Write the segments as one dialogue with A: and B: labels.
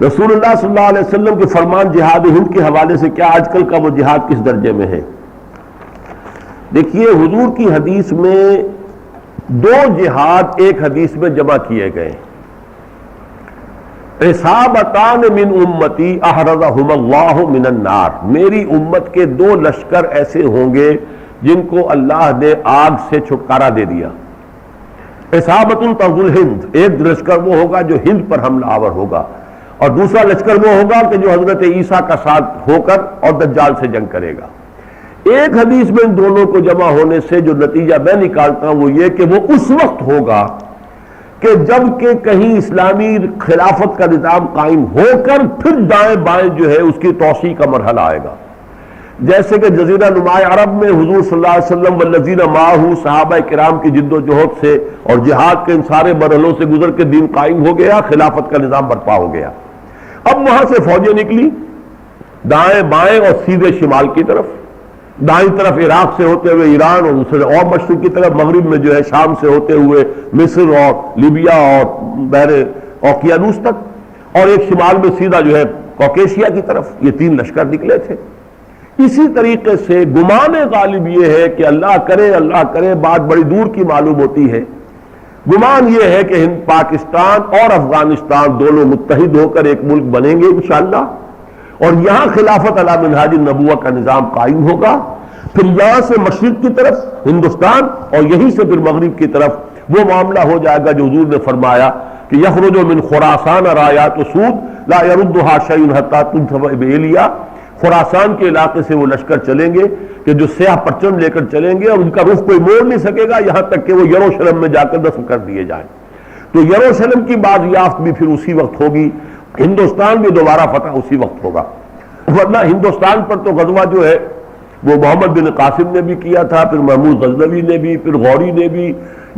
A: رسول اللہ صلی اللہ علیہ وسلم کے فرمان جہاد ہند کے حوالے سے کیا آج کل کا وہ جہاد کس درجے میں ہے؟ دیکھیے، حضور کی حدیث میں دو جہاد ایک حدیث میں جمع کیے گئے، عصابتان من امتی احرزہم اللہ من النار، میری امت کے دو لشکر ایسے ہوں گے جن کو اللہ نے آگ سے چھٹکارا دے دیا۔ عصابۃ تغزو الہند، ایک لشکر وہ ہوگا جو ہند پر حملہ آور ہوگا، اور دوسرا لشکر وہ ہوگا کہ جو حضرت عیسیٰ کا ساتھ ہو کر اور دجال سے جنگ کرے گا۔ ایک حدیث میں ان دونوں کو جمع ہونے سے جو نتیجہ میں نکالتا ہوں وہ یہ کہ وہ اس وقت ہوگا کہ جب کہ کہیں اسلامی خلافت کا نظام قائم ہو کر پھر دائیں بائیں جو ہے اس کی توسیع کا مرحلہ آئے گا، جیسے کہ جزیرہ نما عرب میں حضور صلی اللہ علیہ وسلم والذین معہ صحابہ کرام کی جد و جہد سے اور جہاد کے ان سارے مرحلوں سے گزر کے دین قائم ہو گیا، خلافت کا نظام برپا ہو گیا۔ اب وہاں سے فوجیں نکلی دائیں بائیں اور سیدھے شمال کی طرف، دائیں طرف عراق سے ہوتے ہوئے ایران، اور دوسرے اور مشرق کی طرف مغرب میں جو ہے شام سے ہوتے ہوئے مصر اور لیبیا اور بحر اوقیانوس تک، اور ایک شمال میں سیدھا جو ہے کوکیشیا کی طرف، یہ تین لشکر نکلے تھے۔ اسی طریقے سے گمان غالب یہ ہے کہ اللہ کرے بات بڑی دور کی معلوم ہوتی ہے، گمان یہ ہے کہ ہند پاکستان اور افغانستان دونوں متحد ہو کر ایک ملک بنیں گے انشاءاللہ، اور یہاں خلافت علی منہاج النبوہ کا نظام قائم ہوگا، پھر یہاں سے مشرق کی طرف ہندوستان اور یہیں سے پھر مغرب کی طرف وہ معاملہ ہو جائے گا جو حضور نے فرمایا کہ یخرج من خراسان رایات سود لا يردها شیء حتی تنصب بإیلیا، خراسان کے علاقے سے وہ لشکر چلیں گے کہ جو سیاہ پرچم لے کر چلیں گے اور ان کا رخ کوئی موڑ نہیں سکے گا یہاں تک کہ وہ یروشلم میں جا کر دفن کر دیے جائیں۔ تو یروشلم کی بازیافت بھی پھر اسی وقت ہوگی، ہندوستان بھی دوبارہ فتح اسی وقت ہوگا، ورنہ ہندوستان پر تو غزوہ جو ہے وہ محمد بن قاسم نے بھی کیا تھا، پھر محمود غزنوی نے بھی، پھر غوری نے بھی،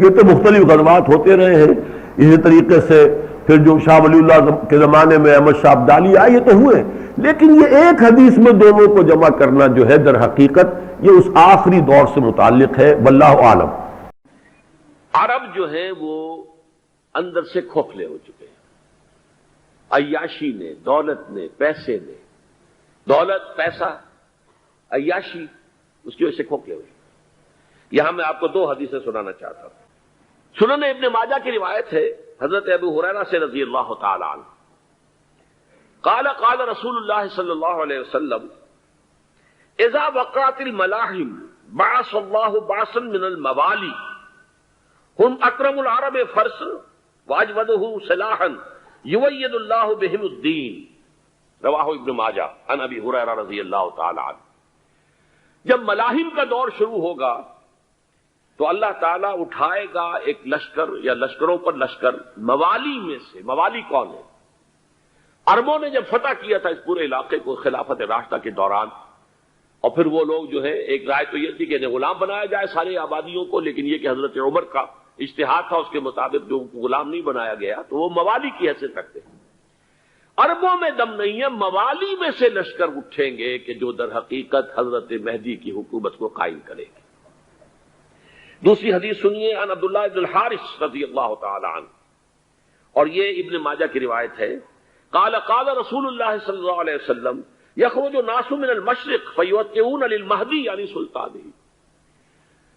A: یہ تو مختلف غزوات ہوتے رہے ہیں۔ اسی طریقے سے پھر جو شاہ ولی اللہ کے زمانے میں احمد شاہ ابدالی آئے، یہ تو ہوئے، لیکن یہ ایک حدیث میں دونوں کو جمع کرنا جو ہے در حقیقت یہ اس آخری دور سے متعلق ہے، واللہ عالم۔
B: عرب جو ہے وہ اندر سے کھوکھلے ہو چکے ہیں، عیاشی نے، دولت نے، پیسے نے، دولت، پیسہ، عیاشی، اس کی وجہ سے کھوکھلے ہوئے۔ یہاں میں آپ کو دو حدیثیں سنانا چاہتا ہوں۔ سنن ابن ماجہ کی روایت ہے حضرت ابو ہریرہ سے رضی اللہ تعالی عنہ، قال قال رسول اللہ صلی اللہ علیہ وسلم اذا وقعت الملاحم بعث اللہ بعثا من الموالی هم اکرم العرب فرسا واجودہ سلاحا یوید اللہ بہم الدین، رواہ ابن ماجہ عن ابی ہریرہ رضی اللہ تعالی عنہ۔ جب ملاحم کا دور شروع ہوگا تو اللہ تعالیٰ اٹھائے گا ایک لشکر یا لشکروں پر لشکر موالی میں سے۔ موالی کون ہے؟ عربوں نے جب فتح کیا تھا اس پورے علاقے کو خلافت راشدہ کے دوران، اور پھر وہ لوگ جو ہے، ایک رائے تو یہ تھی کہ انہیں غلام بنایا جائے سارے آبادیوں کو، لیکن یہ کہ حضرت عمر کا اجتہاد تھا، اس کے مطابق جو غلام نہیں بنایا گیا تو وہ موالی کی حیثیت رکھتے ہیں۔ عربوں میں دم نہیں ہے، موالی میں سے لشکر اٹھیں گے کہ جو در حقیقت حضرت مہدی کی حکومت کو قائم کرے گے۔ دوسری حدیث سنیے عن عبداللہ بن الحارث رضی اللہ تعالی عنہ، اور یہ ابن ماجہ کی روایت ہے، قال قال رسول اللہ صلی اللہ علیہ وسلم یخرج الناس من المشرق فیوطئون للمہدی یعنی سلطانہ،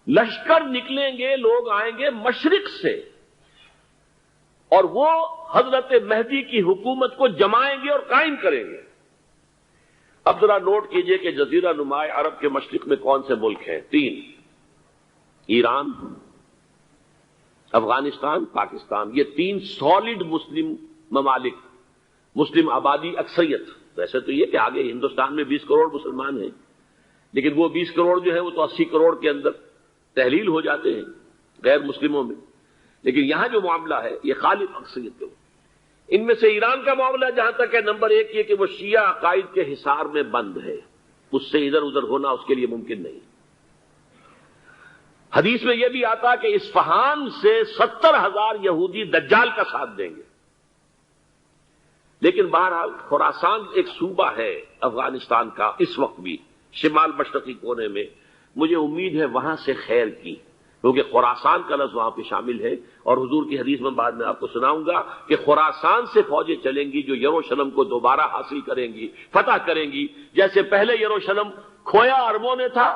B: لشکر نکلیں گے، لوگ آئیں گے مشرق سے اور وہ حضرت مہدی کی حکومت کو جمائیں گے اور قائم کریں گے۔ اب ذرا نوٹ کیجئے کہ جزیرہ نما عرب کے مشرق میں کون سے ملک ہیں؟ تین، ایران، افغانستان، پاکستان، یہ تین سالڈ مسلم ممالک، مسلم آبادی اکثریت۔ ویسے تو یہ کہ آگے ہندوستان میں 20 کروڑ مسلمان ہیں، لیکن وہ 20 کروڑ جو ہے وہ تو 80 کروڑ کے اندر تحلیل ہو جاتے ہیں غیر مسلموں میں، لیکن یہاں جو معاملہ ہے یہ خالص اکثریت کے۔ ان میں سے ایران کا معاملہ جہاں تک ہے، نمبر ایک یہ کہ وہ شیعہ عقائد کے حصار میں بند ہے، اس سے ادھر ادھر ہونا اس کے لیے ممکن نہیں۔ حدیث میں یہ بھی آتا کہ اصفہان سے 70,000 یہودی دجال کا ساتھ دیں گے، لیکن بہرحال خراسان ایک صوبہ ہے افغانستان کا اس وقت بھی شمال مشرقی کونے میں، مجھے امید ہے وہاں سے خیر کی، کیونکہ خراسان کا لفظ وہاں پہ شامل ہے، اور حضور کی حدیث میں بعد میں آپ کو سناؤں گا کہ خراسان سے فوجیں چلیں گی جو یروشلم کو دوبارہ حاصل کریں گی، فتح کریں گی، جیسے پہلے یروشلم کھویا عربوں نے تھا،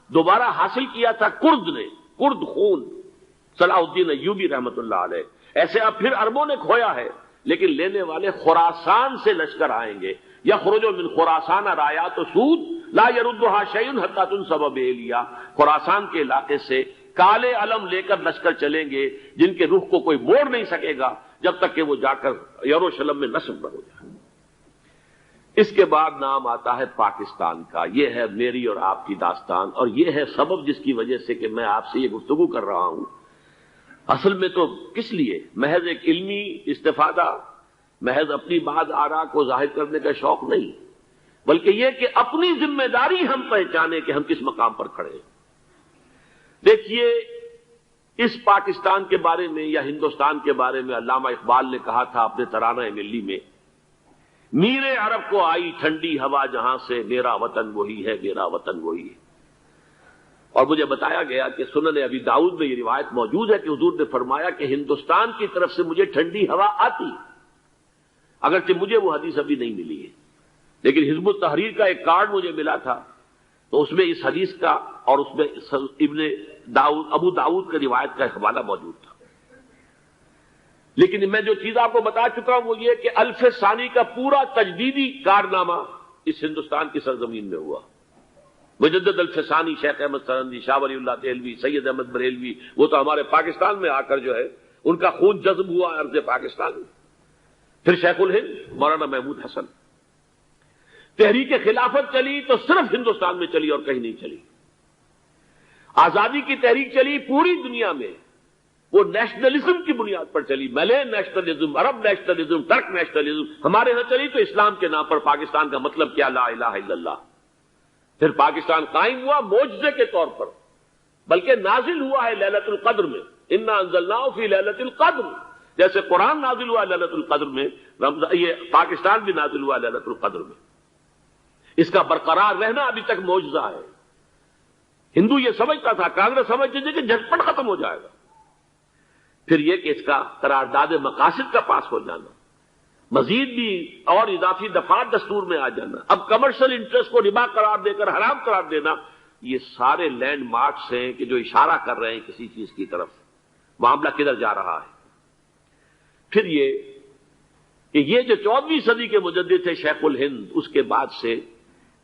B: دوبارہ حاصل کیا تھا کرد نے، کرد خون صلاح الدین ایوبی رحمت اللہ علیہ، ایسے اب پھر عربوں نے کھویا ہے، لیکن لینے والے خراسان سے لشکر آئیں گے۔ یخرج من خراسان رایات سود لا یردها شیء حتی تنصب بإیلیا، خراسان کے علاقے سے کالے علم لے کر لشکر چلیں گے جن کے رخ کو کوئی موڑ نہیں سکے گا جب تک کہ وہ جا کر یروشلم میں نصب نہ ہو جائے۔ اس کے بعد نام آتا ہے پاکستان کا۔ یہ ہے میری اور آپ کی داستان، اور یہ ہے سبب جس کی وجہ سے کہ میں آپ سے یہ گفتگو کر رہا ہوں۔ اصل میں تو کس لیے؟ محض ایک علمی استفادہ، محض اپنی بات آراء کو ظاہر کرنے کا شوق نہیں، بلکہ یہ کہ اپنی ذمہ داری ہم پہچانے کہ ہم کس مقام پر کھڑے ہیں۔ دیکھیے، اس پاکستان کے بارے میں یا ہندوستان کے بارے میں علامہ اقبال نے کہا تھا اپنے ترانہ ملی میں، میر عرب کو آئی ٹھنڈی ہوا جہاں سے، میرا وطن وہی ہے، میرا وطن وہی ہے۔ اور مجھے بتایا گیا کہ سنن ابی داؤد میں یہ روایت موجود ہے کہ حضور نے فرمایا کہ ہندوستان کی طرف سے مجھے ٹھنڈی ہوا آتی، اگرچہ مجھے وہ حدیث ابھی نہیں ملی ہے، لیکن حزب التحریر کا ایک کارڈ مجھے ملا تھا، تو اس میں اس حدیث کا اور اس میں ابو داؤد کا روایت کا حوالہ موجود تھا۔ لیکن میں جو چیز آپ کو بتا چکا ہوں وہ یہ کہ الف ثانی کا پورا تجدیدی کارنامہ اس ہندوستان کی سرزمین میں ہوا۔ مجدد الف ثانی شیخ احمد سرندی، شاہ ولی اللہ دہلوی، سید احمد بریلوی، وہ تو ہمارے پاکستان میں آ کر جو ہے ان کا خون جذب ہوا ارض پاکستان میں۔ پھر شیخ الہند مولانا محمود حسن۔ تحریک خلافت چلی تو صرف ہندوستان میں چلی اور کہیں نہیں چلی۔ آزادی کی تحریک چلی پوری دنیا میں، وہ نیشنلزم کی بنیاد پر چلی، ملے نیشنلزم، عرب نیشنلزم، ترک نیشنلزم۔ ہمارے ہاں چلی تو اسلام کے نام پر پاکستان کا مطلب کیا؟ لا الہ الا اللہ۔ پھر پاکستان قائم ہوا معجزے کے طور پر، بلکہ نازل ہوا ہے لیلۃ القدر میں، انا انزلناہ فی لیلۃ القدر، جیسے قرآن نازل ہوا لیلۃ القدر میں، یہ پاکستان بھی نازل ہوا لیلۃ القدر میں۔ اس کا برقرار رہنا ابھی تک معجزہ ہے۔ ہندو یہ سمجھتا تھا، کانگریس سمجھتی تھی کہ جھٹپٹ ختم ہو جائے گا۔ پھر یہ کہ اس کا قرارداد مقاصد کا پاس ہو جانا، مزید بھی اور اضافی دفعات دستور میں آ جانا، اب کمرشل انٹرسٹ کو ربا قرار دے کر حرام قرار دینا، یہ سارے لینڈ مارکس ہیں کہ جو اشارہ کر رہے ہیں کسی چیز کی طرف، معاملہ کدھر جا رہا ہے۔ پھر یہ کہ یہ جو 14ویں صدی کے مجدد تھے شیخ الہند، اس کے بعد سے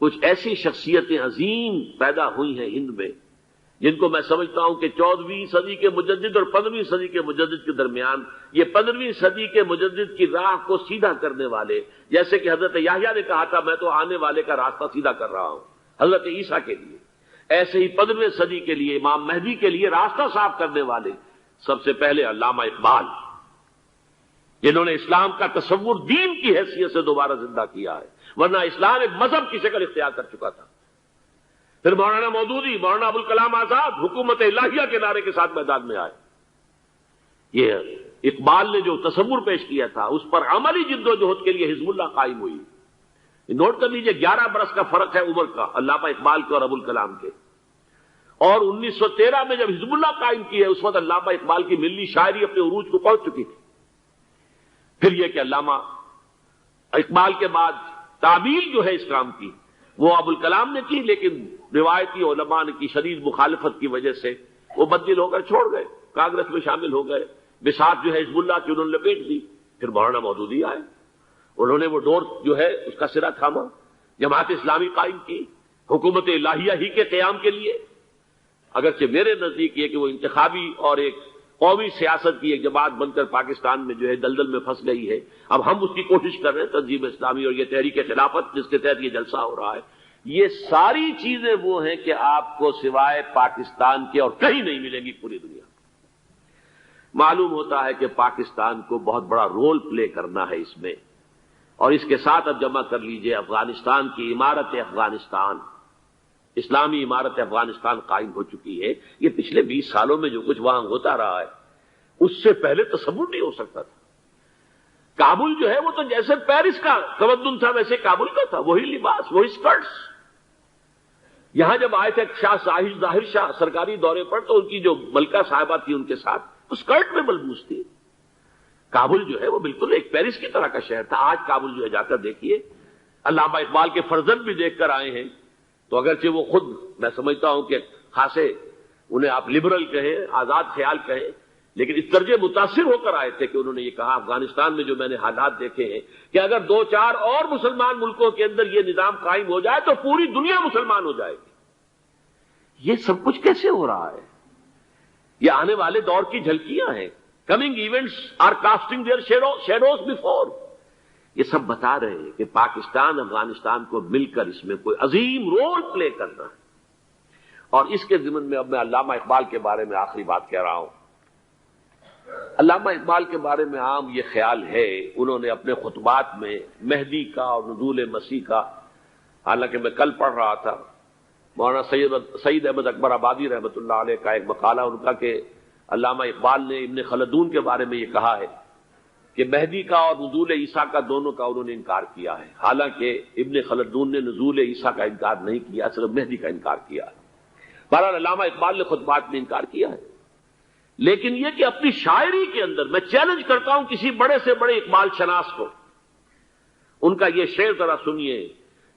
B: کچھ ایسی شخصیتیں عظیم پیدا ہوئی ہیں ہند میں، جن کو میں سمجھتا ہوں کہ 14ویں صدی کے مجدد اور 15ویں صدی کے مجدد کے درمیان، یہ 15ویں صدی کے مجدد کی راہ کو سیدھا کرنے والے، جیسے کہ حضرت یحییٰ نے کہا تھا میں تو آنے والے کا راستہ سیدھا کر رہا ہوں حضرت عیسیٰ کے لیے، ایسے ہی 15ویں صدی کے لیے امام مہدی کے لیے راستہ صاف کرنے والے سب سے پہلے علامہ اقبال، جنہوں نے اسلام کا تصور دین کی حیثیت سے دوبارہ زندہ کیا ہے، ورنہ اسلام ایک مذہب کی شکل اختیار کر چکا تھا۔ پھر مولانا مودودی، مولانا ابوالکلام آزاد حکومت الہیہ کے نعرے کے ساتھ میدان میں آئے۔ یہ اقبال نے جو تصور پیش کیا تھا اس پر عملی جد و جہد کے لیے حزب اللہ قائم ہوئی۔ نوٹ کر لیجئے 11 برس کا فرق ہے عمر کا علامہ اقبال کے اور ابوالکلام کے، اور 1913 میں جب حزب اللہ قائم کی ہے اس وقت علامہ اقبال کی ملی شاعری اپنے عروج کو پہنچ چکی تھی۔ پھر یہ کہ علامہ اقبال کے بعد تعبیل جو ہے اس کام کی وہ ابوالکلام نے کی، لیکن روایتی علماء کی شدید مخالفت کی وجہ سے وہ بدل ہو کر چھوڑ گئے، کانگریس میں شامل ہو گئے، بساط جو ہے حزب اللہ کی انہوں نے لپیٹ دی۔ پھر مولانا مودودی آئے، انہوں نے وہ ڈور جو ہے اس کا سرا تھاما، جماعت اسلامی قائم کی حکومت الہیہ ہی کے قیام کے لیے، اگرچہ میرے نزدیک یہ کہ وہ انتخابی اور ایک قومی سیاست کی ایک جماعت بن کر پاکستان میں جو ہے دلدل میں پھنس گئی ہے۔ اب ہم اس کی کوشش کر رہے ہیں، تنظیم اسلامی اور یہ تحریک خلافت جس کے تحت یہ جلسہ ہو رہا ہے، یہ ساری چیزیں وہ ہیں کہ آپ کو سوائے پاکستان کے اور کہیں نہیں ملیں گی پوری دنیا۔ معلوم ہوتا ہے کہ پاکستان کو بہت بڑا رول پلے کرنا ہے اس میں، اور اس کے ساتھ اب جمع کر لیجئے افغانستان کی عمارت افغانستان، اسلامی عمارت افغانستان قائم ہو چکی ہے۔ یہ پچھلے 20 سالوں میں جو کچھ وہاں ہوتا رہا ہے اس سے پہلے تصور نہیں ہو سکتا تھا۔ کابل جو ہے وہ تو جیسے پیرس کا تمدن تھا ویسے کابل کا تھا، وہی لباس، وہی سکرٹس، یہاں جب آئے تھے شاہ ظاہر شاہ سرکاری دورے پر تو ان کی جو ملکہ صاحبہ تھی ان کے ساتھ اسکرٹ میں ملبوس تھی. کابل جو ہے وہ بالکل ایک پیرس کی طرح کا شہر تھا. آج کابل جو ہے جا کر دیکھیے, علامہ اقبال کے فرزند بھی دیکھ کر آئے ہیں, تو اگرچہ وہ خود میں سمجھتا ہوں کہ خاصے انہیں آپ لبرل کہیں, آزاد خیال کہیں, لیکن اس درجے متاثر ہو کر آئے تھے کہ انہوں نے یہ کہا افغانستان میں جو میں نے حالات دیکھے ہیں کہ اگر 2-4 اور مسلمان ملکوں کے اندر یہ نظام قائم ہو جائے تو پوری دنیا مسلمان ہو جائے گی. یہ سب کچھ کیسے ہو رہا ہے؟ یہ آنے والے دور کی جھلکیاں ہیں. Coming events are casting their shadows before. یہ سب بتا رہے ہیں کہ پاکستان افغانستان کو مل کر اس میں کوئی عظیم رول پلے کرنا ہے. اور اس کے ضمن میں اب میں علامہ اقبال کے بارے میں آخری بات کہہ رہا ہوں. علامہ اقبال کے بارے میں عام یہ خیال ہے, انہوں نے اپنے خطبات میں مہدی کا اور نزول مسیح کا, حالانکہ میں کل پڑھ رہا تھا مولانا سعید احمد اکبر آبادی رحمۃ اللہ علیہ کا ایک مقالہ ان کا کہ علامہ اقبال نے ابن خلدون کے بارے میں یہ کہا ہے کہ مہدی کا اور نزول عیسیٰ کا دونوں کا انہوں نے انکار کیا ہے. حالانکہ ابن خلدون نے نزول عیسیٰ کا انکار نہیں کیا, صرف مہدی کا انکار کیا ہے. بہرحال علامہ اقبال نے خطبات میں انکار کیا ہے. لیکن یہ کہ اپنی شاعری کے اندر میں چیلنج کرتا ہوں کسی بڑے سے بڑے اقبال شناس کو, ان کا یہ شعر ذرا سنیے.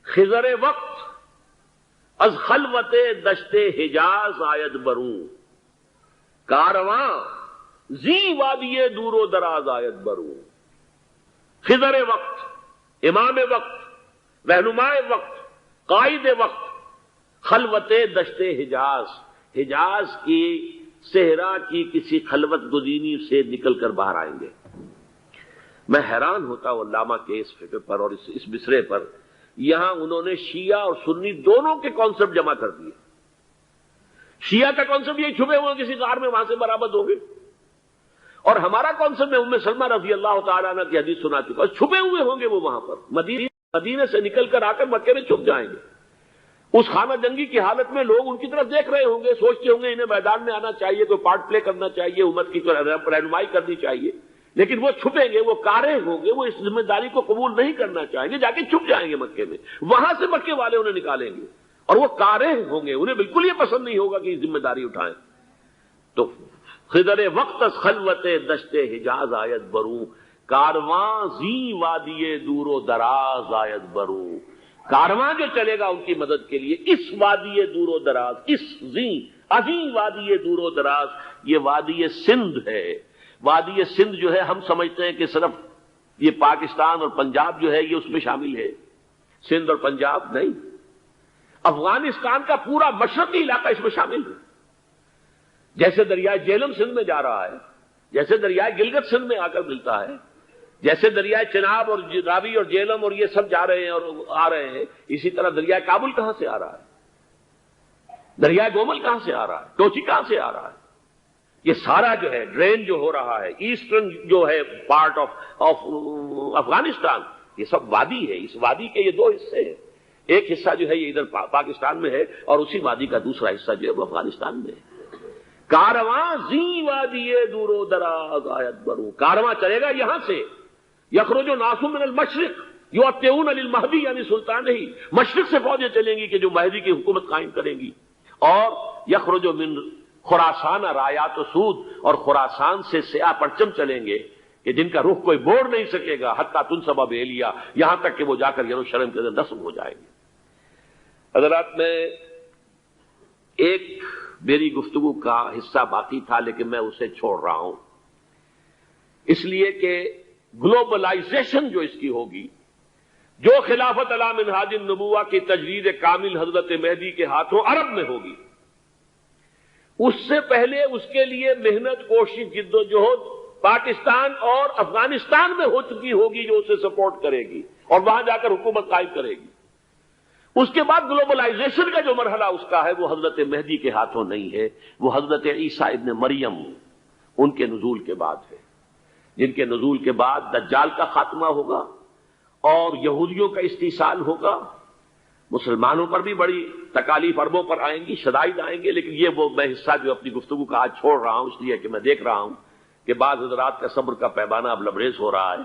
B: خضر وقت از خلوت دشت حجاز آید بروں, کارواں زی وادی دور و دراز آید بروں. خضر وقت, امام وقت, رہنمائے وقت, قائد وقت, خلوت دشت حجاز, حجاز کی صحرا کی کسی خلوت گزینی سے نکل کر باہر آئیں گے. میں حیران ہوتا ہوں علامہ کے اس فکر پر اور اس مصرے پر. یہاں انہوں نے شیعہ اور سنی دونوں کے کانسیپٹ جمع کر دیے. شیعہ کا کانسیپٹ یہ چھپے ہوئے کسی غار میں وہاں سے برآمد ہوں گے, اور ہمارا کانسیپٹ میں ام سلمہ رضی اللہ تعالیٰ عنہ کی حدیث سنا چکا, چھپے ہوئے ہوں گے وہ وہاں پر, مدینے سے نکل کر آ کر مکے میں چھپ جائیں گے. اس خانہ جنگی کی حالت میں لوگ ان کی طرف دیکھ رہے ہوں گے, سوچتے ہوں گے انہیں میدان میں آنا چاہیے, کوئی پارٹ پلے کرنا چاہیے, امت کی رہنمائی کرنی چاہیے, لیکن وہ چھپیں گے, وہ کارے ہوں گے, وہ اس ذمہ داری کو قبول نہیں کرنا چاہیں گے, جا کے چھپ جائیں گے مکے میں. وہاں سے مکے والے انہیں نکالیں گے, اور وہ کارے ہوں گے, انہیں بالکل یہ پسند نہیں ہوگا کہ یہ ذمہ داری اٹھائیں. تو خضر وقت از خلوت دشت حجاز آید بروں, کارواں زی وادی دور و دراز آید بروں. کارواں جو چلے گا ان کی مدد کے لیے اس وادی دور و دراز, اس عظیم وادی دور و دراز, یہ وادی سندھ ہے. وادی سندھ جو ہے ہم سمجھتے ہیں کہ صرف یہ پاکستان اور پنجاب جو ہے یہ اس میں شامل ہے, سندھ اور پنجاب نہیں, افغانستان کا پورا مشرقی علاقہ اس میں شامل ہے. جیسے دریائے جیلم سندھ میں جا رہا ہے, جیسے دریائے گلگت سندھ میں آ کر ملتا ہے, جیسے دریائے چناب اور راوی اور جیلم اور یہ سب جا رہے ہیں اور آ رہے ہیں, اسی طرح دریائے کابل کہاں سے آ رہا ہے, دریائے گومل کہاں سے آ رہا ہے, ٹوچی کہاں سے آ رہا ہے. یہ سارا جو ہے ڈرین جو ہو رہا ہے, ایسٹرن جو ہے پارٹ آف افغانستان, یہ سب وادی ہے. اس وادی کے یہ 2 حصے ہیں, ایک حصہ جو ہے یہ ادھر پاکستان میں ہے, اور اسی وادی کا دوسرا حصہ جو ہے وہ افغانستان میں ہے. کارواں زی وادی دور و دراز آید بروں, کارواں چلے گا یہاں سے. یخرج ناس من المشرق یؤتون للمہدی, یعنی سلطان ہی مشرق سے فوجیں چلیں گی کہ جو مہدی کی حکومت قائم کریں گی. اور یخرج من خراسان رایات و سود, اور خراسان سے سیاہ پرچم چلیں گے کہ جن کا رخ کوئی موڑ نہیں سکے گا, حتیٰ تنصب بیلیا, یہاں تک کہ وہ جا کر یروشلم کے اندر نصب ہو جائیں گے. حضرات, میں ایک میری گفتگو کا حصہ باقی تھا لیکن میں اسے چھوڑ رہا ہوں, اس لیے کہ گلوبلائزیشن جو اس کی ہوگی, جو خلافت علی منہاج النبوہ کی تجدید کامل حضرت مہدی کے ہاتھوں عرب میں ہوگی, اس سے پہلے اس کے لیے محنت, کوشش, جد و جہد پاکستان اور افغانستان میں ہو چکی ہوگی جو اسے سپورٹ کرے گی اور وہاں جا کر حکومت قائم کرے گی. اس کے بعد گلوبلائزیشن کا جو مرحلہ اس کا ہے وہ حضرت مہدی کے ہاتھوں نہیں ہے, وہ حضرت عیسیٰ ابن مریم ان کے نزول کے بعد ہے, جن کے نزول کے بعد دجال کا خاتمہ ہوگا اور یہودیوں کا استحصال ہوگا. مسلمانوں پر بھی بڑی تکالیف عربوں پر آئیں گی, شدائد آئیں گے, لیکن یہ وہ میں حصہ جو اپنی گفتگو کا آج چھوڑ رہا ہوں اس لیے کہ میں دیکھ رہا ہوں کہ بعض حضرات کا صبر کا پیمانہ اب لبریز ہو رہا ہے,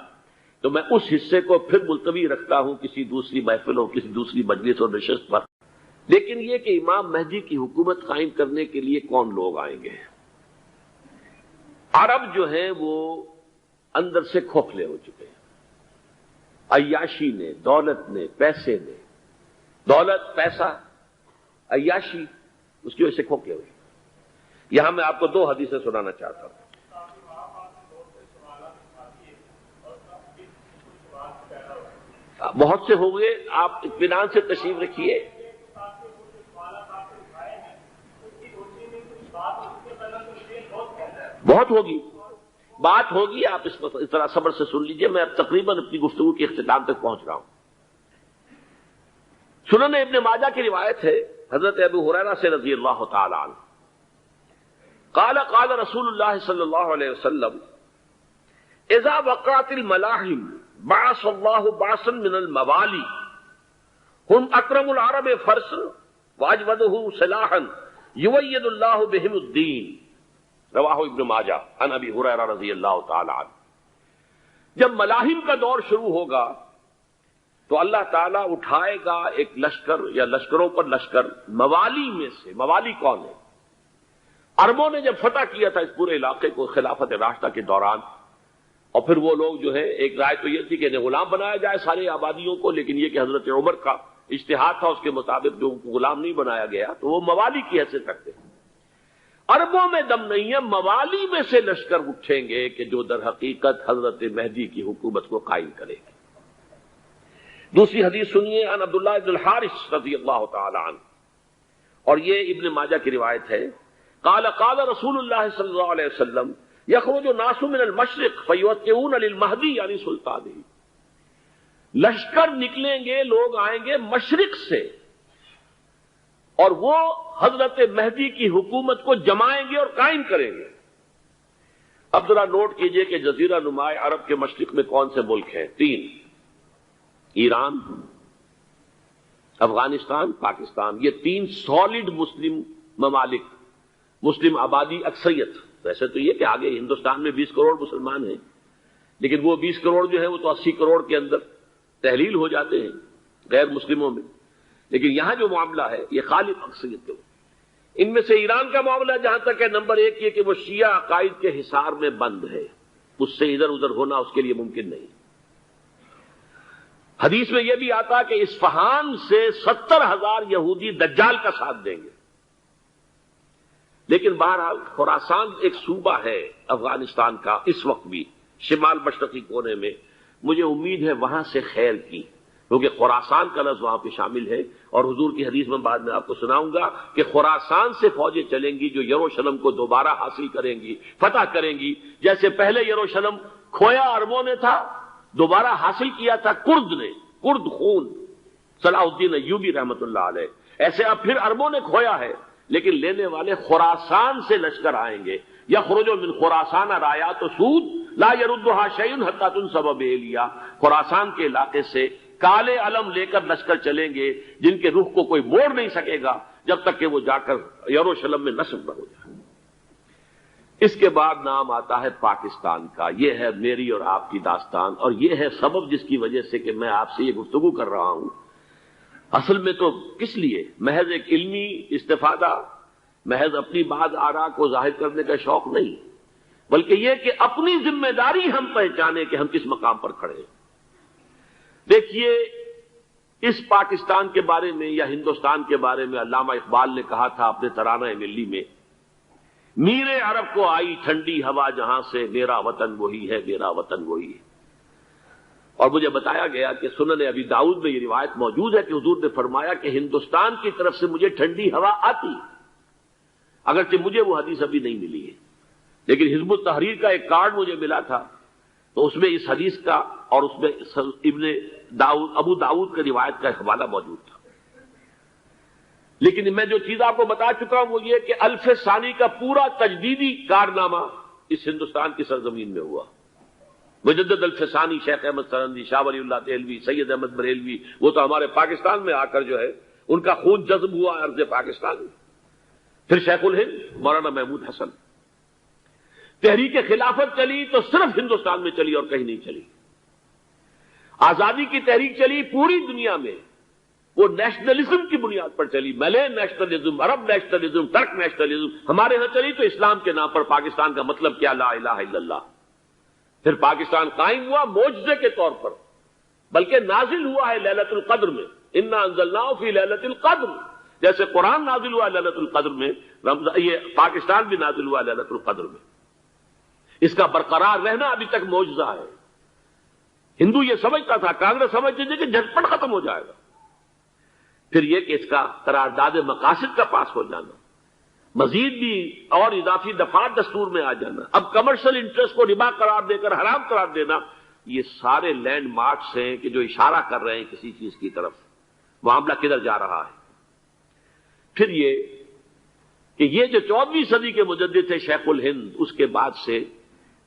B: تو میں اس حصے کو پھر ملتوی رکھتا ہوں کسی دوسری محفل اور کسی دوسری مجلس اور نشست پر. لیکن یہ کہ امام مہدی کی حکومت قائم کرنے کے لیے کون لوگ آئیں گے؟ عرب جو ہیں وہ اندر سے کھوکھلے ہو چکے ہیں، عیاشی نے، دولت نے، پیسے نے، دولت، پیسہ، عیاشی، اس کی وجہ سے کھوکھلے ہوئے۔ یہاں میں آپ کو دو حدیثیں سنانا چاہتا ہوں۔ بہت سے ہو گئے، آپ اطمینان سے تشریف رکھیے۔ بہت ہوگی، بات ہوگی، آپ اس طرح صبر سے سن لیجئے۔ میں اب تقریباً اپنی گفتگو کے اختتام تک پہنچ رہا ہوں۔ سنن ابن ماجہ کی روایت ہے حضرت ابو ہریرہ سے رضی اللہ تعالی عنہ، قال قال رسول اللہ صلی اللہ علیہ وسلم اذا وقعت الملاحم بعث اللہ بعثا من الموالی هم اکرم العرب فرسا واجودہ سلاحا یوید اللہ بہم الدین، رواہ ابن ماجہ عن ابی ہریرہ رضی اللہ تعالی عنہ۔ جب ملاحم کا دور شروع ہوگا تو اللہ تعالیٰ اٹھائے گا ایک لشکر یا لشکروں پر لشکر موالی میں سے۔ موالی کون ہے؟ عربوں نے جب فتح کیا تھا اس پورے علاقے کو خلافت راشدہ کے دوران، اور پھر وہ لوگ جو ہے، ایک رائے تو یہ تھی کہ انہیں غلام بنایا جائے ساری آبادیوں کو، لیکن یہ کہ حضرت عمر کا اجتہاد تھا، اس کے مطابق جو غلام نہیں بنایا گیا تو وہ موالی کی حیثیت رکھتے ہیں۔ عربوں میں دم نہیں ہے، موالی میں سے لشکر اٹھیں گے کہ جو در حقیقت حضرت مہدی کی حکومت کو قائم کرے گے۔ دوسری حدیث سنیے، عن عبداللہ بن الحارث رضی اللہ تعالی عنہ، اور یہ ابن ماجہ کی روایت ہے، قال قال رسول اللہ صلی اللہ علیہ وسلم یخرج الناس من المشرق فیوطئون للمہدی یعنی سلطانہ، لشکر نکلیں گے، لوگ آئیں گے مشرق سے، اور وہ حضرت مہدی کی حکومت کو جمائیں گے اور قائم کریں گے۔ اب ذرا نوٹ کیجئے کہ جزیرہ نما عرب کے مشرق میں کون سے ملک ہیں؟ تین، ایران، افغانستان، پاکستان، یہ تین سالڈ مسلم ممالک، مسلم آبادی اکثریت۔ ویسے تو یہ کہ آگے ہندوستان میں 20 کروڑ مسلمان ہیں، لیکن وہ 20 کروڑ جو ہے وہ تو 80 کروڑ کے اندر تحلیل ہو جاتے ہیں غیر مسلموں میں، لیکن یہاں جو معاملہ ہے یہ غالب اکثریت کے۔ ان میں سے ایران کا معاملہ جہاں تک ہے، نمبر ایک یہ کہ وہ شیعہ عقائد کے حصار میں بند ہے، اس سے ادھر ادھر ہونا اس کے لیے ممکن نہیں۔ حدیث میں یہ بھی آتا کہ اصفہان سے 70,000 یہودی دجال کا ساتھ دیں گے۔ لیکن بہرحال خراسان ایک صوبہ ہے افغانستان کا اس وقت بھی، شمال مشرقی کونے میں، مجھے امید ہے وہاں سے خیر کی، کیونکہ خراسان کا لفظ وہاں پہ شامل ہے، اور حضور کی حدیث میں بعد میں آپ کو سناؤں گا کہ خراسان سے فوجیں چلیں گی جو یروشلم کو دوبارہ حاصل کریں گی، فتح کریں گی، جیسے پہلے یروشلم کھویا عربوں نے تھا، دوبارہ حاصل کیا تھا کرد نے، کرد خون صلاح الدین ایوبی رحمت اللہ علیہ، ایسے اب پھر عربوں نے کھویا ہے، لیکن لینے والے خراسان سے لشکر آئیں گے۔ یخرج من خراسان رایات سود لا یردها شیء حتی تنصب بإیلیا، خراسان کے علاقے سے کالے علم لے کر لشکر چلیں گے جن کے رخ کو کوئی موڑ نہیں سکے گا جب تک کہ وہ جا کر یروشلم میں نصب نہ ہو جائے۔ اس کے بعد نام آتا ہے پاکستان کا۔ یہ ہے میری اور آپ کی داستان، اور یہ ہے سبب جس کی وجہ سے کہ میں آپ سے یہ گفتگو کر رہا ہوں۔ اصل میں تو کس لیے؟ محض ایک علمی استفادہ، محض اپنی بات آراء کو ظاہر کرنے کا شوق نہیں، بلکہ یہ کہ اپنی ذمہ داری ہم پہچانیں کہ ہم کس مقام پر کھڑے ہیں۔ دیکھیے، اس پاکستان کے بارے میں یا ہندوستان کے بارے میں علامہ اقبال نے کہا تھا اپنے ترانہ ملی میں، میر عرب کو آئی ٹھنڈی ہوا جہاں سے، میرا وطن وہی ہے، میرا وطن وہی ہے۔ اور مجھے بتایا گیا کہ سنن ابی داؤد میں یہ روایت موجود ہے کہ حضور نے فرمایا کہ ہندوستان کی طرف سے مجھے ٹھنڈی ہوا آتی، اگرچہ مجھے وہ حدیث ابھی نہیں ملی ہے، لیکن حزب التحریر کا ایک کارڈ مجھے ملا تھا، تو اس میں اس حدیث کا اور اس میں ابو داؤد کا روایت کا حوالہ موجود تھا۔ لیکن میں جو چیز آپ کو بتا چکا ہوں وہ یہ کہ الف ثانی کا پورا تجدیدی کارنامہ اس ہندوستان کی سرزمین میں ہوا۔ مجدد الف ثانی شیخ احمد سرندی، شاہ ولی اللہ دہلوی، سید احمد بریلوی، وہ تو ہمارے پاکستان میں آ کر جو ہے ان کا خون جذب ہوا ارض پاکستان میں۔ پھر شیخ الہند مولانا محمود حسن۔ تحریک خلافت چلی تو صرف ہندوستان میں چلی اور کہیں نہیں چلی۔ آزادی کی تحریک چلی پوری دنیا میں، وہ نیشنلزم کی بنیاد پر چلی، ملے نیشنلزم، عرب نیشنلزم، ترک نیشنلزم. ہمارے ہاں چلی تو اسلام کے نام پر پاکستان کا مطلب کیا؟ لا الہ الا اللہ. پھر پاکستان قائم ہوا معجزے کے طور پر، بلکہ نازل ہوا ہے لیلۃ القدر میں. انا انزلناہ فی لیلۃ القدر، جیسے قرآن نازل ہوا لیلۃ القدر میں، یہ پاکستان بھی نازل ہوا لیلۃ القدر میں. اس کا برقرار رہنا ابھی تک معجزہ ہے. ہندو یہ سمجھتا تھا، کانگریس سمجھتی تھی کہ جھٹپٹ ختم ہو جائے گا. پھر یہ کہ اس کا قرارداد مقاصد کا پاس ہو جانا، مزید بھی اور اضافی دفعات دستور میں آ جانا، اب کمرشل انٹرسٹ کو ربا قرار دے کر حرام قرار دینا، یہ سارے لینڈ مارکس ہیں کہ جو اشارہ کر رہے ہیں کسی چیز کی طرف. معاملہ کدھر جا رہا ہے؟ پھر یہ کہ یہ جو 14ویں صدی کے مجدد تھے شیخ الہند، اس کے بعد سے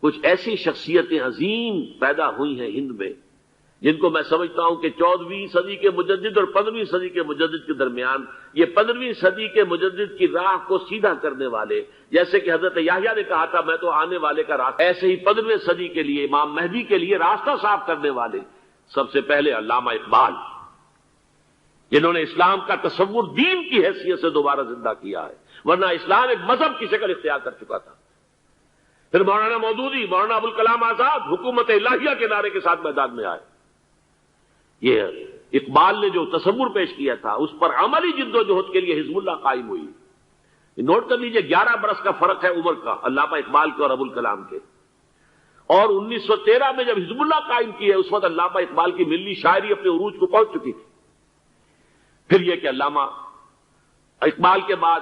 B: کچھ ایسی شخصیتیں عظیم پیدا ہوئی ہیں ہند میں، جن کو میں سمجھتا ہوں کہ 14ویں صدی کے مجدد اور 15ویں صدی کے مجدد کے درمیان یہ 15ویں صدی کے مجدد کی راہ کو سیدھا کرنے والے، جیسے کہ حضرت یحییٰ نے کہا تھا میں تو آنے والے کا راستہ، ایسے ہی 15ویں صدی کے لیے امام مہدی کے لیے راستہ صاف کرنے والے سب سے پہلے علامہ اقبال، جنہوں نے اسلام کا تصور دین کی حیثیت سے دوبارہ زندہ کیا ہے، ورنہ اسلام ایک مذہب کی شکل اختیار کر چکا تھا. پھر مولانا مودودی، مولانا ابوالکلام آزاد حکومت الہیہ کے نعرے کے ساتھ میدان میں آئے. یہ اقبال نے جو تصور پیش کیا تھا اس پر عملی جدوجہد کے لیے حزب اللہ قائم ہوئی. نوٹ کر لیجئے 11 برس کا فرق ہے عمر کا علامہ اقبال کے اور ابوالکلام کے. اور 1913 میں جب حزب اللہ قائم کی ہے اس وقت علامہ اقبال کی ملی شاعری اپنے عروج کو پہنچ چکی تھی. پھر یہ کہ علامہ اقبال کے بعد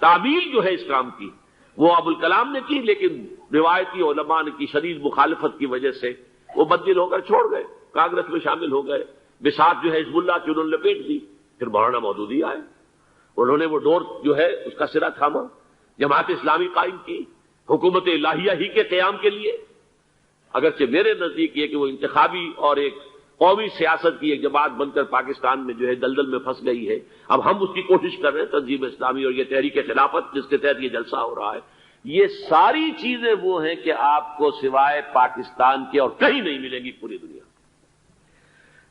B: تعمیل جو ہے اس کام کی وہ ابوالکلام نے کی، لیکن روایتی علماء کی شدید مخالفت کی وجہ سے وہ بددل ہو کر چھوڑ گئے، کانگریس میں شامل ہو گئے. بساط جو ہے حزب اللہ کی انہوں نے لپیٹ دی. پھر مولانا مودودی آئے، انہوں نے وہ ڈور جو ہے اس کا سرا تھاما، جماعت اسلامی قائم کی حکومت الہیہ ہی کے قیام کے لیے. اگرچہ میرے نزدیک یہ کہ وہ انتخابی اور ایک قومی سیاست کی ایک جماعت بن کر پاکستان میں جو ہے دلدل میں پھنس گئی ہے. اب ہم اس کی کوشش کر رہے ہیں، تنظیم اسلامی اور یہ تحریک خلافت جس کے تحت یہ جلسہ ہو رہا ہے. یہ ساری چیزیں وہ ہیں کہ آپ کو سوائے پاکستان کے اور کہیں نہیں ملیں گی پوری دنیا.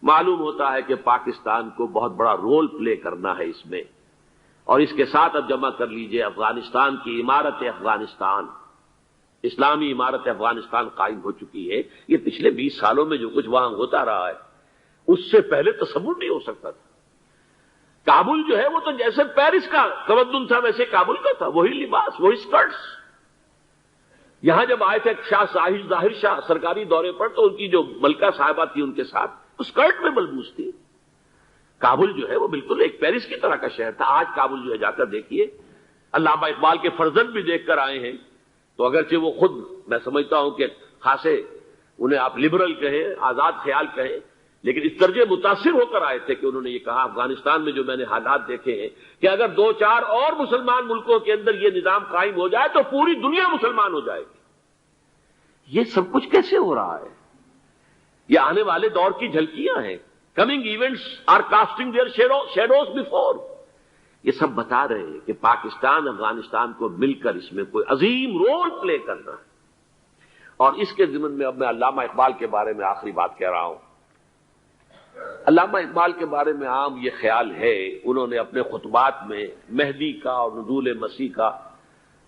B: معلوم ہوتا ہے کہ پاکستان کو بہت بڑا رول پلے کرنا ہے اس میں. اور اس کے ساتھ اب جمع کر لیجئے افغانستان کی عمارت افغانستان، اسلامی عمارت افغانستان قائم ہو چکی ہے. یہ پچھلے 20 سالوں میں جو کچھ وہاں ہوتا رہا ہے اس سے پہلے تصور نہیں ہو سکتا تھا. کابل جو ہے وہ تو جیسے پیرس کا تمدن تھا ویسے کابل کا تھا، وہی لباس، وہی سکرٹس. یہاں جب آئے تھے شاہ ظاہر شاہ سرکاری دورے پر تو ان کی جو ملکہ صاحبہ تھی ان کے ساتھ وہ سکرٹ میں ملبوس تھی. کابل جو ہے وہ بالکل ایک پیرس کی طرح کا شہر تھا. آج کابل جو ہے جا کر دیکھیے. علامہ اقبال کے فرزند بھی دیکھ کر آئے ہیں تو اگرچہ وہ خود میں سمجھتا ہوں کہ خاصے انہیں آپ لبرل کہیں، آزاد خیال کہیں، لیکن اس درجے متاثر ہو کر آئے تھے کہ انہوں نے یہ کہا افغانستان میں جو میں نے حالات دیکھے ہیں کہ اگر 2-4 اور مسلمان ملکوں کے اندر یہ نظام قائم ہو جائے تو پوری دنیا مسلمان ہو جائے گی. یہ سب کچھ کیسے ہو رہا ہے؟ یہ آنے والے دور کی جھلکیاں ہیں. Coming events are casting their shadows before. یہ سب بتا رہے ہیں کہ پاکستان افغانستان کو مل کر اس میں کوئی عظیم رول پلے کرنا ہے. اور اس کے ضمن میں اب میں علامہ اقبال کے بارے میں آخری بات کہہ رہا ہوں. علامہ اقبال کے بارے میں عام یہ خیال ہے، انہوں نے اپنے خطبات میں مہدی کا اور نزول مسیح کا،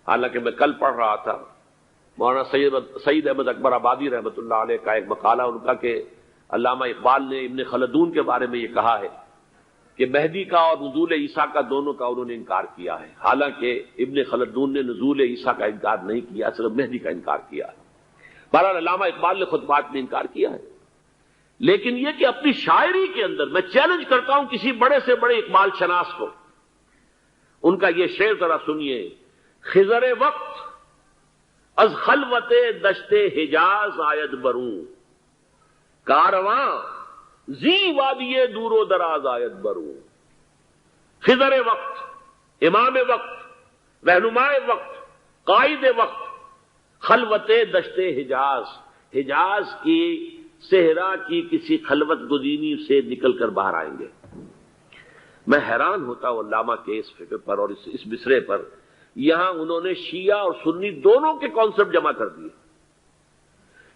B: حالانکہ میں کل پڑھ رہا تھا مولانا سعید احمد اکبر آبادی رحمۃ اللہ علیہ کا ایک مقالہ ان کا کہ علامہ اقبال نے ابن خلدون کے بارے میں یہ کہا ہے کہ مہدی کا اور نزول عیسیٰ کا دونوں کا انہوں نے انکار کیا ہے. حالانکہ ابن خلدون نے نزول عیسیٰ کا انکار نہیں کیا، صرف مہدی کا انکار کیا ہے. بہرحال علامہ اقبال نے خطبات میں انکار کیا ہے. لیکن یہ کہ اپنی شاعری کے اندر میں چیلنج کرتا ہوں کسی بڑے سے بڑے اقبال شناس کو، ان کا یہ شعر ذرا سنیے. خضر وقت از خلوت دشت حجاز آید بروں، کارواں زی وادی دور و دراز آید بروں. خضر وقت، امام وقت، رہنمائے وقت، قائد وقت، خلوت دشت حجاز، حجاز کی صحرا کی کسی خلوت گزینی سے نکل کر باہر آئیں گے. میں حیران ہوتا ہوں علامہ کے اس فکر پر اور اس مصرے پر. یہاں انہوں نے شیعہ اور سنی دونوں کے کانسیپٹ جمع کر دیے.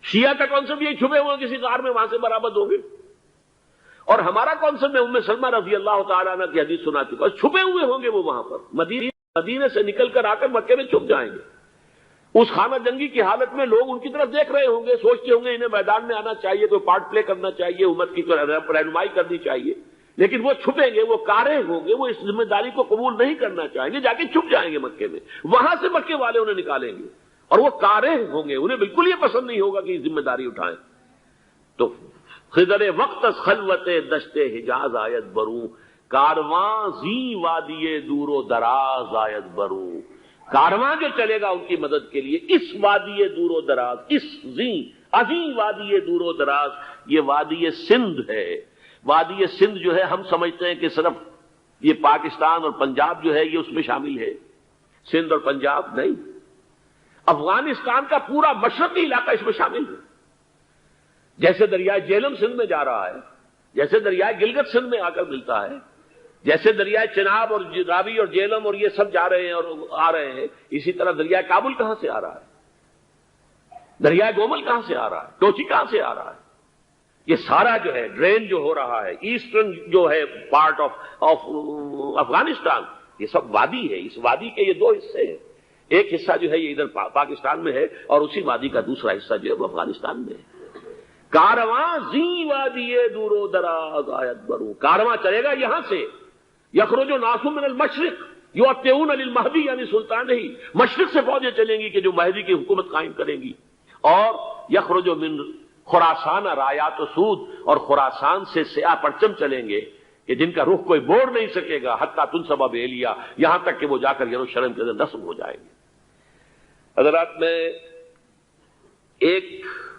B: شیعہ کا کانسیپٹ یہ چھپے ہوئے کسی غار میں وہاں سے برآمد ہو گئے، اور ہمارا کانسیپٹ میں ام سلمہ رضی اللہ تعالیٰ عنہ کی حدیث سنا چکا، چھپے ہوئے ہوں گے وہ وہاں پر، مدینے سے نکل کر آ کر مکے میں چھپ جائیں گے۔ اس خانہ جنگی کی حالت میں لوگ ان کی طرف دیکھ رہے ہوں گے، سوچتے ہوں گے انہیں میدان میں آنا چاہیے، کوئی پارٹ پلے کرنا چاہیے، امت کی رہنمائی کرنی چاہیے، لیکن وہ چھپیں گے، وہ کارے ہوں گے، وہ اس ذمہ داری کو قبول نہیں کرنا چاہیں گے، جا کے چھپ جائیں گے مکے میں، وہاں سے مکے والے انہیں نکالیں گے، اور وہ کارے ہوں گے، انہیں بالکل یہ پسند نہیں ہوگا کہ یہ ذمہ داری اٹھائیں۔ تو خضر وقت از خلوت دشت حجاز آیت بروں، کارواں زی وادی دور و دراز آیت بروں، کارواں جو چلے گا ان کی مدد کے لیے اس وادی دور و دراز، اس عظیم وادی دور و دراز، یہ وادی سندھ ہے۔ وادی سندھ جو ہے ہم سمجھتے ہیں کہ صرف یہ پاکستان اور پنجاب جو ہے یہ اس میں شامل ہے، سندھ اور پنجاب نہیں، افغانستان کا پورا مشرقی علاقہ اس میں شامل ہے۔ جیسے دریائے جہلم سندھ میں جا رہا ہے، جیسے دریائے گلگت سندھ میں آ کر ملتا ہے، جیسے دریائے چناب اور راوی اور جہلم اور یہ سب جا رہے ہیں اور آ رہے ہیں، اسی طرح دریائے کابل کہاں سے آ رہا ہے، دریائے گومل کہاں سے آ رہا ہے، ٹوچی کہاں سے آ رہا ہے، یہ سارا جو ہے ڈرین جو ہو رہا ہے، ایسٹرن جو ہے پارٹ آف افغانستان، یہ سب وادی ہے۔ اس وادی کے یہ دو حصے ہیں، ایک حصہ جو ہے یہ ادھر پاکستان میں ہے اور اسی وادی کا دوسرا حصہ جو ہے وہ افغانستان میں ہے۔ کارواں زی وادی دور و دراز آیت بروں، کارواں چلے گا یہاں سے، یخرج الناس من المشرق یؤتون للمہدی یعنی سلطان ہی، مشرق سے فوجیں چلیں گی کہ جو مہدی کی حکومت قائم کریں گی، اور یخرج من خراسان رایات و سود، اور خراسان سے سیاہ پرچم چلیں گے کہ جن کا رخ کوئی موڑ نہیں سکے گا، حتیٰ تنصب بیلیہ، یہاں تک کہ وہ جا کر یروشلم کے اندر نصب ہو جائیں گے۔ حضرات، میں ایک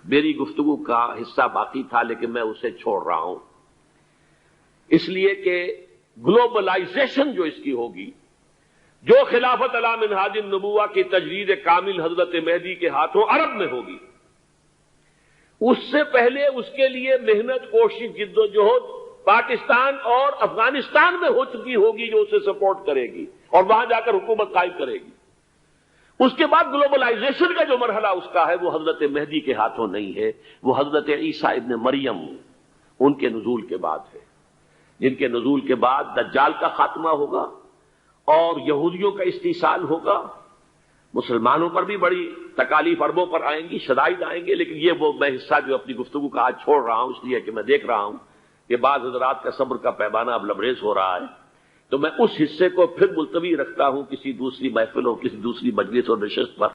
B: میری گفتگو کا حصہ باقی تھا لیکن میں اسے چھوڑ رہا ہوں، اس لیے کہ گلوبلائزیشن جو اس کی ہوگی، جو خلافت علی منہاج النبوہ کی تجرید کامل حضرت مہدی کے ہاتھوں عرب میں ہوگی، اس سے پہلے اس کے لیے محنت، کوشش، جد و جہد پاکستان اور افغانستان میں ہو چکی ہوگی جو اسے سپورٹ کرے گی اور وہاں جا کر حکومت قائم کرے گی۔ اس کے بعد گلوبلائزیشن کا جو مرحلہ اس کا ہے وہ حضرت مہدی کے ہاتھوں نہیں ہے، وہ حضرت عیسیٰ ابن مریم ان کے نزول کے بعد ہے، جن کے نزول کے بعد دجال کا خاتمہ ہوگا اور یہودیوں کا استحصال ہوگا، مسلمانوں پر بھی بڑی تکالیف اربوں پر آئیں گی، شدائد آئیں گے، لیکن یہ وہ میں حصہ جو اپنی گفتگو کا آج چھوڑ رہا ہوں اس لیے کہ میں دیکھ رہا ہوں کہ بعض حضرات کا صبر کا پیمانہ اب لبریز ہو رہا ہے، تو میں اس حصے کو پھر ملتوی رکھتا ہوں کسی دوسری محفل اور کسی دوسری مجلس اور نشست پر۔